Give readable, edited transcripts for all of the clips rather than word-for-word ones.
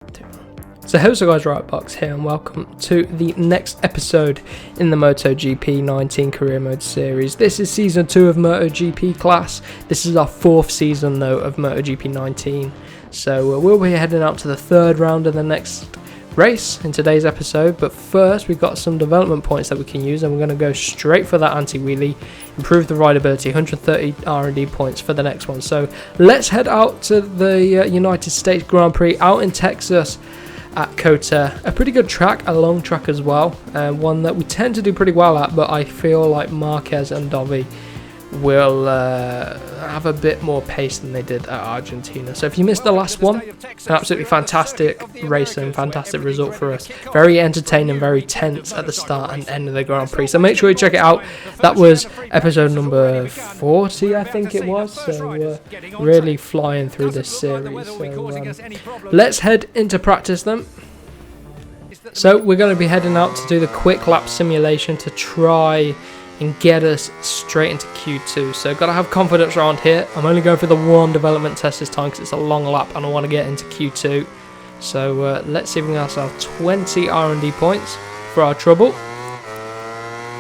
So hello guys, Riotbox here and welcome to the next episode in the MotoGP 19 Career Mode series. This is Season 2 of MotoGP class. This is our 4th season though of MotoGP 19. So we'll be heading out to the 3rd round of the next race in today's episode. But first we've got some development points that we can use and we're going to go straight for that anti-wheelie, improve the rideability, 130 R&D points for the next one. So let's head out to the United States Grand Prix out in Texas at COTA, a pretty good track, a long track as well, one that we tend to do pretty well at, but I feel like Marquez and Dovi will have a bit more pace than they did at Argentina. So if you missed the last one, an absolutely fantastic race and fantastic result for us. Very entertaining, very tense at the start and end of the Grand Prix. So make sure you check it out. That was episode number 40, I think it was. So really flying through this series. So let's head into practice then. So we're going to be heading out to do the quick lap simulation to try and get us straight into Q2. So got to have confidence around here. I'm only going for the one development test this time because it's a long lap and I want to get into Q2. So let's see if we can get ourselves 20 R&D points for our trouble,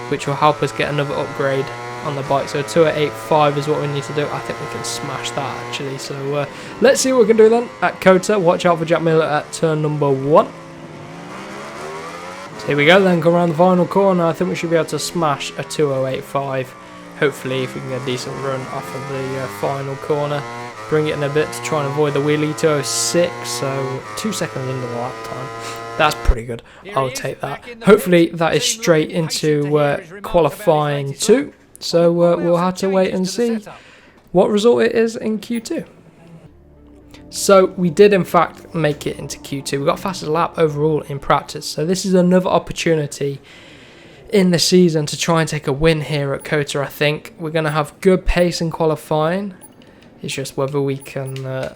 which will help us get another upgrade on the bike. So 2:8.5 is what we need to do. I think we can smash that actually. So let's see what we can do then at COTA. Watch out for Jack Miller at turn number 1. Here we go then, come around the final corner. I think we should be able to smash a 2:08.5. Hopefully if we can get a decent run off of the final corner. Bring it in a bit to try and avoid the wheelie. 2:06, so 2 seconds under the lap time. That's pretty good, I'll take that. Hopefully that is straight into qualifying 2. So we'll have to wait and see what result it is in Q2. So we did in fact make it into Q2. We got fastest lap overall in practice. So this is another opportunity in the season to try and take a win here at COTA. I think we're going to have good pace in qualifying. It's just whether we can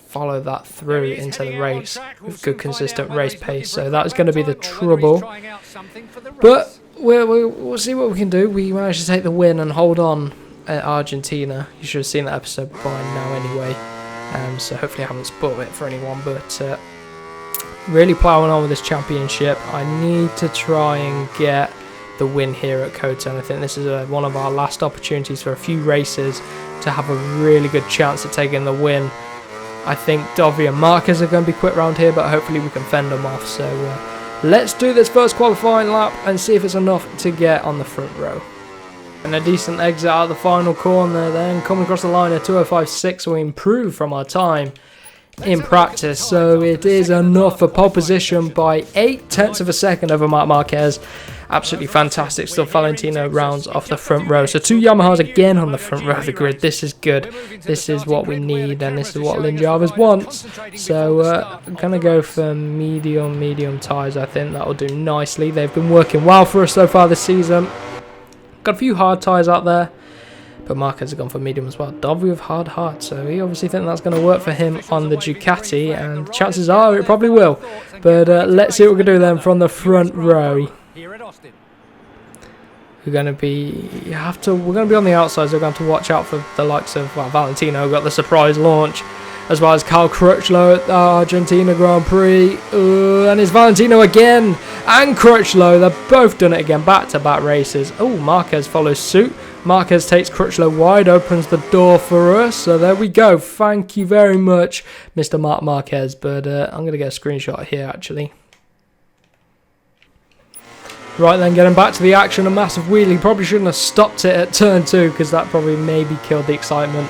follow that through into the race with good consistent race pace. So that's going to be the trouble. But we'll see what we can do. We managed to take the win and hold on at Argentina. You should have seen that episode by now anyway. So hopefully I haven't spoiled it for anyone, but really ploughing on with this championship. I need to try and get the win here at COTA, and I think this is one of our last opportunities for a few races to have a really good chance at taking the win. I think Dovi and Marquez are going to be quick round here, but hopefully we can fend them off. So let's do this first qualifying lap and see if it's enough to get on the front row. And a decent exit out of the final corner, then coming across the line at 2:05.6, we improve from our time in practice. So it is enough for pole position by 0.8 of a second over Marc Marquez. Absolutely fantastic. Still Valentino rounds off the front row. So 2 Yamahas again on the front row of the grid. This is good. This is what we need and this is what Lynn Jarvis wants. So I'm going to go for medium tyres. I think that will do nicely. They've been working well for us so far this season. Got a few hard tyres out there, but Marquez has gone for medium as well. Dovi with hard, so he obviously thinks that's going to work for him on the Ducati, and chances are it probably will. But let's see what we can do then from the front row. We're going to be on the outside, so we're going to have to watch out for the likes of Valentino. Got the surprise launch, as well as Kyle Crutchlow at the Argentina Grand Prix. And it's Valentino again and Crutchlow. They've both done it again, back-to-back races. Oh, Marquez follows suit. Marquez takes Crutchlow wide, opens the door for us. So there we go. Thank you very much, Mr. Marc Marquez. But I'm going to get a screenshot here, actually. Right then, getting back to the action, a massive wheelie. Probably shouldn't have stopped it at turn 2 because that probably maybe killed the excitement.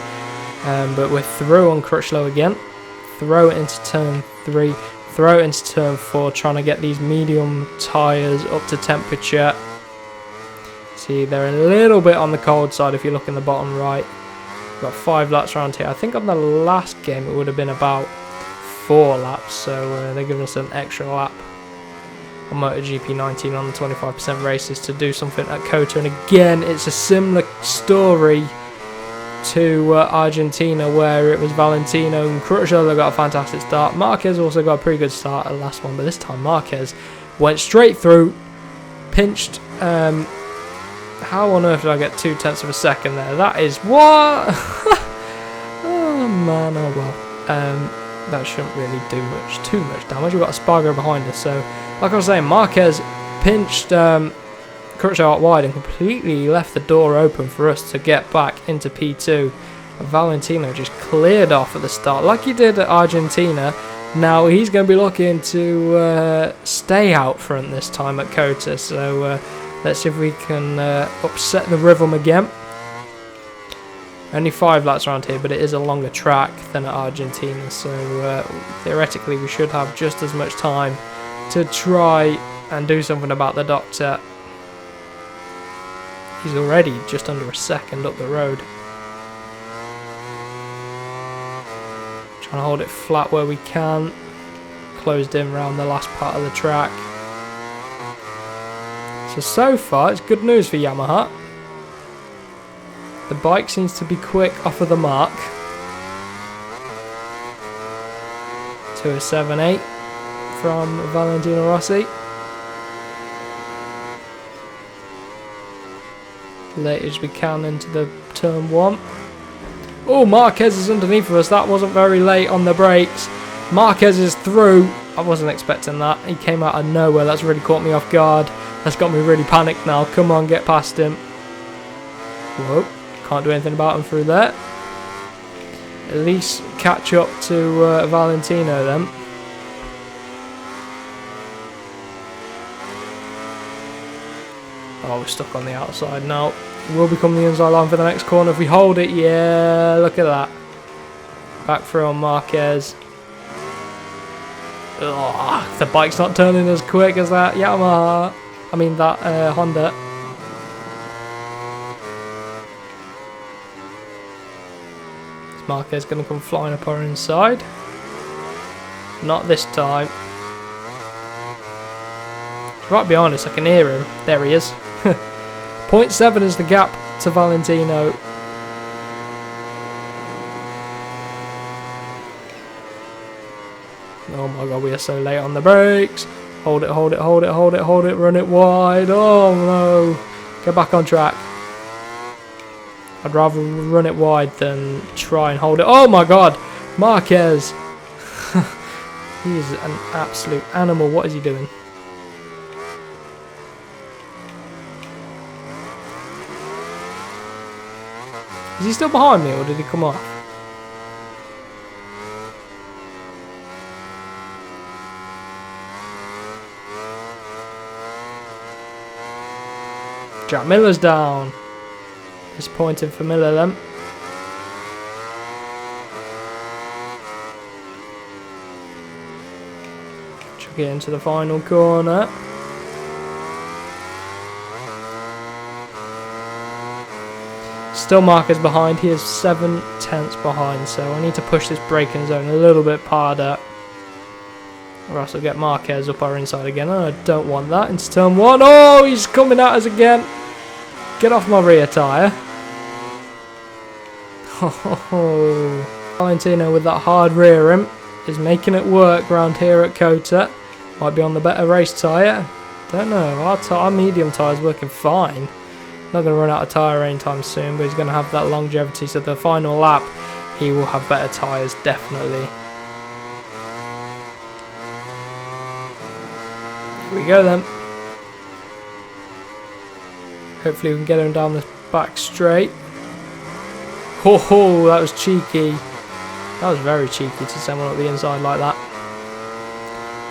But we're through on Crutchlow again. Throw it into turn 3. Throw it into turn 4. Trying to get these medium tyres up to temperature. See, they're a little bit on the cold side if you look in the bottom right. We've got 5 laps around here. I think on the last game it would have been about 4 laps. So they're giving us an extra lap on MotoGP 19 on the 25% races to do something at COTA. And again, it's a similar story to Argentina, where it was Valentino and Crutchlow that got a fantastic start. Marquez also got a pretty good start at the last one, but this time Marquez went straight through, pinched. How on earth did I get 0.2 of a second there? That is what? Oh man, oh well. that shouldn't really do too much damage. We've got a Spargo behind us, so like I was saying, Marquez pinched Crutchlow out wide and completely left the door open for us to get back into P2. Valentino just cleared off at the start, like he did at Argentina. Now he's going to be looking to stay out front this time at COTA, so let's see if we can upset the rhythm again. Only 5 laps around here, but it is a longer track than at Argentina, so theoretically we should have just as much time to try and do something about the doctor. He's already just under a second up the road. Trying to hold it flat where we can. Closed in around the last part of the track. So far it's good news for Yamaha. The bike seems to be quick off of the mark. 2:07.8 from Valentino Rossi. Late as we can into the turn 1. Oh, Marquez is underneath of us. That wasn't very late on the brakes. Marquez is through. I wasn't expecting that. He came out of nowhere. That's really caught me off guard. That's got me really panicked now. Come on, get past him. Whoa. Can't do anything about him through there. At least catch up to Valentino then. Oh, we're stuck on the outside now. We'll become the inside line for the next corner if we hold it. Yeah, look at that. Back through on Marquez. Ugh, the bike's not turning as quick as that Yamaha. I mean that Honda. Is Marquez going to come flying up our inside? Not this time. Right, be honest, I can hear him. There he is. 0.7 is the gap to Valentino. Oh my god, we are so late on the brakes. Hold it, hold it, hold it, hold it, hold it, run it wide. Oh no. Get back on track. I'd rather run it wide than try and hold it. Oh my god, Marquez. He is an absolute animal. What is he doing? Is he still behind me or did he come off? Jack Miller's down. Disappointing for Miller then. Chuck it into the final corner. Still Marquez behind. He is 7/10 behind, so I need to push this braking zone a little bit harder, or else I'll get Marquez up our inside again. And I don't want that. Into turn 1. Oh, he's coming at us again. Get off my rear tyre. Oh, Valentino with that hard rear rim is making it work around here at COTA. Might be on the better race tyre. Don't know. Our medium tyre is working fine. Not going to run out of tyre anytime soon, but he's going to have that longevity, so the final lap he will have better tyres, definitely. Here we go then. Hopefully we can get him down this back straight. Oh, that was cheeky. That was very cheeky to send one up the inside like that.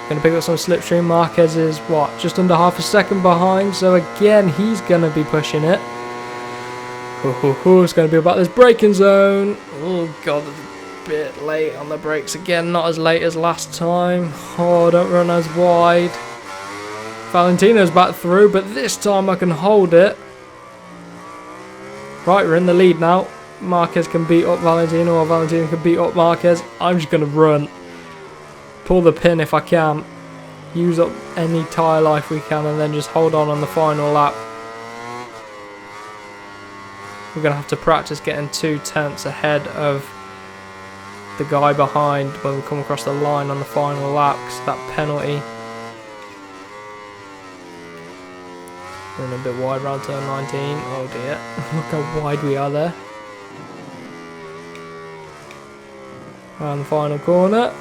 Going to pick up some slipstream. Marquez is, what, just under half a second behind. So again, he's going to be pushing it. It's going to be about this braking zone. Oh god, a bit late on the brakes again. Not as late as last time. Oh, don't run as wide. Valentino's back through, but this time I can hold it. Right, we're in the lead now. Marquez can beat up Valentino, or Valentino can beat up Marquez. I'm just going to run. Pull the pin if I can. Use up any tyre life we can, and then just hold on the final lap. We're going to have to practice getting 2/10 ahead of the guy behind when we come across the line on the final lap, because that penalty. Running a bit wide around turn 19. Oh dear. Look how wide we are there. Around the final corner.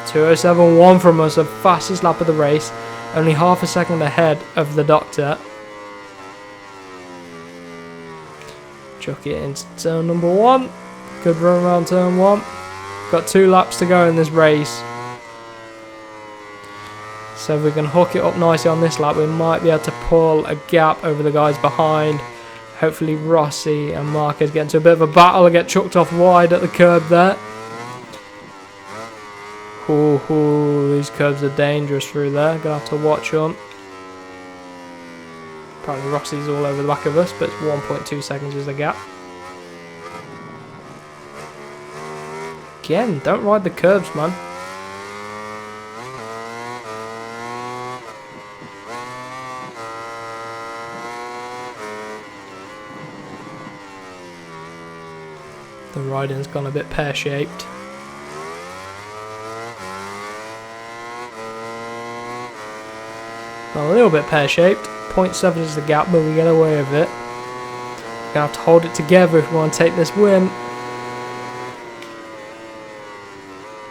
.207.1 from us, the fastest lap of the race. Only half a second ahead of the Doctor. Chuck it into turn number 1. Good run around turn 1. Got 2 laps to go in this race. So if we can hook it up nicely on this lap, we might be able to pull a gap over the guys behind. Hopefully Rossi and Marquez get into a bit of a battle and get chucked off wide at the curb there. Ooh, these curbs are dangerous through there. Gonna have to watch them. Apparently Rossi's all over the back of us, but it's 1.2 seconds is the gap. Again, don't ride the curbs, man. The riding's gone a bit pear-shaped. Well, a little bit pear-shaped. 0.7 is the gap, but we get away with it. We're going to have to hold it together if we want to take this win.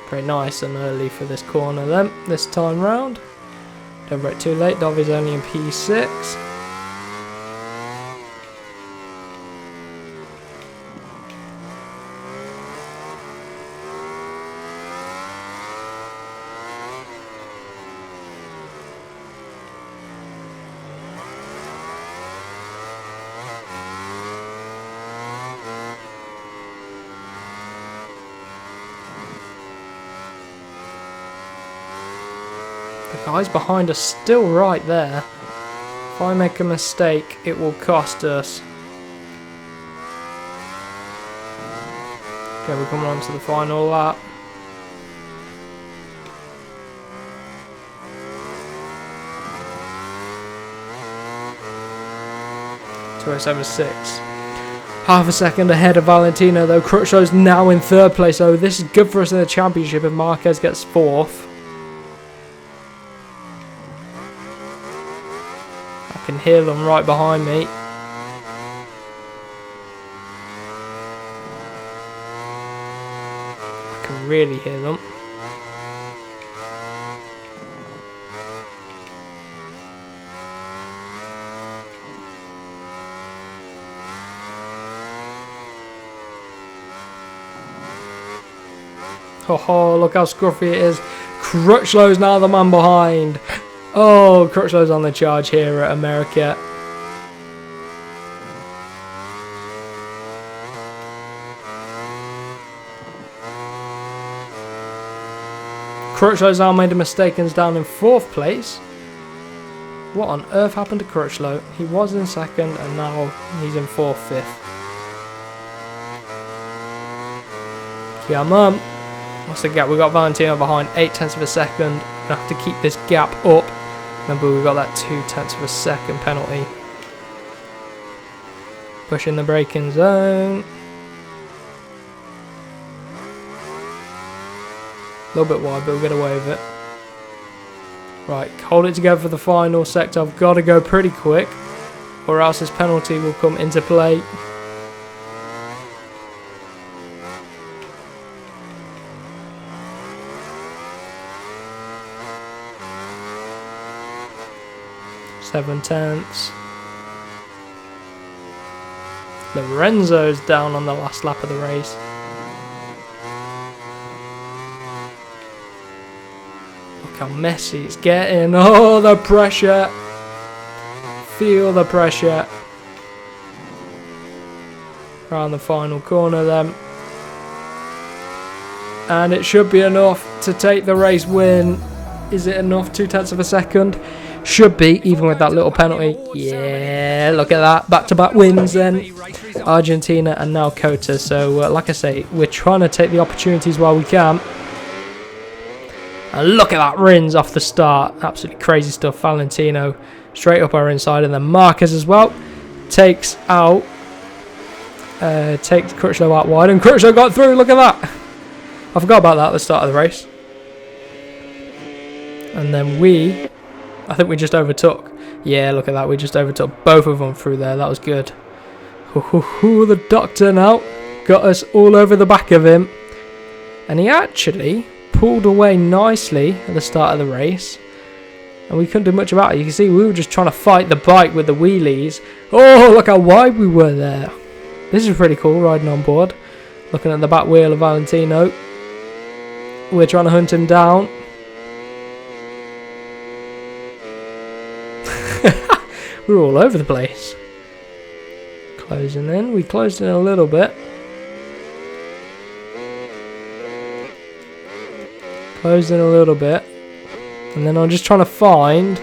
Very nice and early for this corner then, this time round. Don't break too late, Dovy's only in P6. The guys behind us still right there. If I make a mistake, it will cost us. Okay, we're coming on to the final lap. .207.6. Half a second ahead of Valentino though. Crutchlow's now in 3rd place, so this is good for us in the championship if Marquez gets 4th. I can hear them right behind me. I can really hear them. Oh, look how scruffy it is. Crutchlow's now the man behind. Oh, Crutchlow's on the charge here at America. Crutchlow's now made a mistake and is down in 4th place. What on earth happened to Crutchlow? He was in 2nd and now he's in 4th, 5th. Come on. What's the gap? We've got Valentino behind 0.8 of a second. Gonna have to keep this gap up. Remember, we've got that 0.2 of a second penalty. Pushing the braking zone. A little bit wide, but we'll get away with it. Right, hold it together for the final sector. I've got to go pretty quick, or else this penalty will come into play. .7. Lorenzo's down on the last lap of the race. Look how messy it's getting. Oh, the pressure. Feel the pressure. Around the final corner then. And it should be enough to take the race win. Is it enough? 0.2 of a second. Should be, even with that little penalty. Yeah, look at that. Back-to-back wins then. Argentina and now Cota. So, like I say, we're trying to take the opportunities while we can. And look at that Rins off the start. Absolutely crazy stuff. Valentino straight up our inside. And then Marquez as well. Takes Crutchlow out wide. And Crutchlow got through. Look at that. I forgot about that at the start of the race. And then I think we just overtook. Yeah, look at that. We just overtook both of them through there. That was good. The doctor now got us all over the back of him. And he actually pulled away nicely at the start of the race. And we couldn't do much about it. You can see we were just trying to fight the bike with the wheelies. Oh, look how wide we were there. This is pretty cool, riding on board. Looking at the back wheel of Valentino. We're trying to hunt him down. We're all over the place. Closing in. We closed in a little bit. Closed in a little bit. And then I'm just trying to find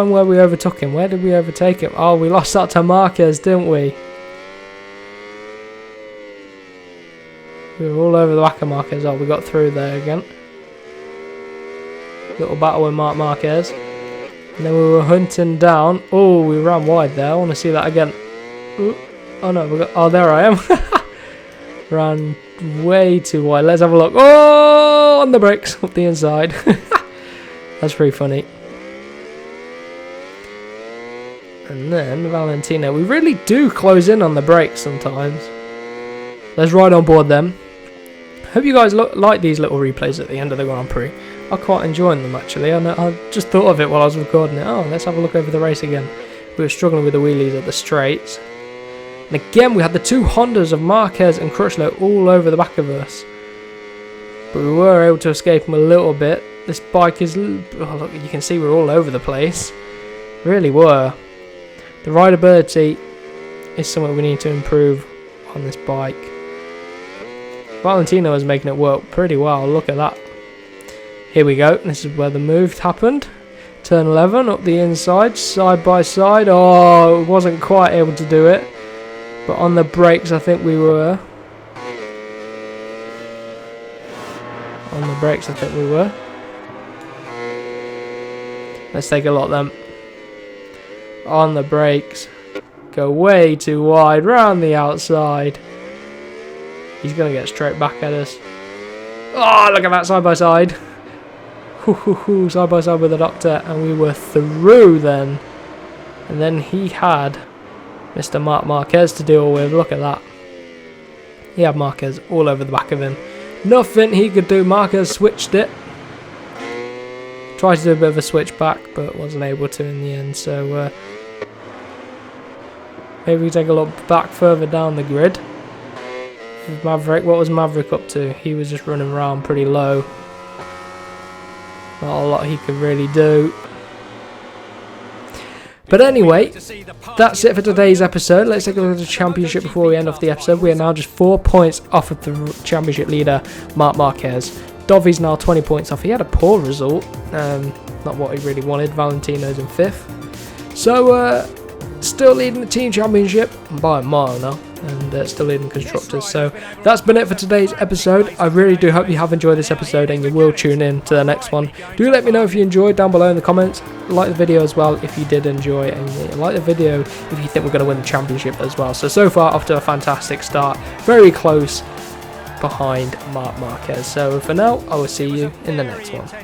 where we overtook him. Where did we overtake him? Oh, we lost that to Marquez, didn't we? We were all over the back of Marquez. Oh, we got through there again. Little battle with Marquez. And then we were hunting down. Oh, we ran wide there. I want to see that again. Ooh. Oh no, oh, there I am. Ran way too wide. Let's have a look. Oh, on the brakes, up the inside. That's pretty funny. And then Valentino. We really do close in on the brakes sometimes. Let's ride on board them. Hope you guys like these little replays at the end of the Grand Prix. I'm quite enjoying them actually. I just thought of it while I was recording it. Oh, let's have a look over the race again. We were struggling with the wheelies at the straights. And again, we had the two Hondas of Marquez and Crutchlow all over the back of us. But we were able to escape them a little bit. This bike is... Oh, look, you can see we're all over the place. Really were. The rideability is something we need to improve on this bike. Valentino is making it work pretty well. Look at that. Here we go. This is where the move happened. Turn 11 up the inside, side by side. Oh, wasn't quite able to do it. But on the brakes, I think we were. Let's take a look then. On the brakes. Go way too wide, round the outside. He's going to get straight back at us. Oh, look at that side by side. Side by side with the doctor. And we were through then. And then he had Mr. Marquez to deal with. Look at that. He had Marquez all over the back of him. Nothing he could do. Marquez switched it. Tried to do a bit of a switch back, but wasn't able to in the end. So maybe we take a look back further down the grid. Maverick, what was Maverick up to? He was just running around pretty low. Not a lot he could really do. But anyway, that's it for today's episode. Let's take a look at the championship before we end off the episode. We are now just 4 points off of the championship leader, Marc Marquez. Dovy's now 20 points off. He had a poor result. Not what he really wanted. Valentino's in 5th. So, still leading the team championship by a mile now. And still leading constructors. So that's been it for today's episode. I really do hope you have enjoyed this episode and you will tune in to the next one. Do let me know if you enjoyed down below in the comments. Like the video as well if you did enjoy, and like the video if you think we're going to win the championship as well. So far off to a fantastic start. Very close behind Marc Marquez. So for now, I will see you in the next one.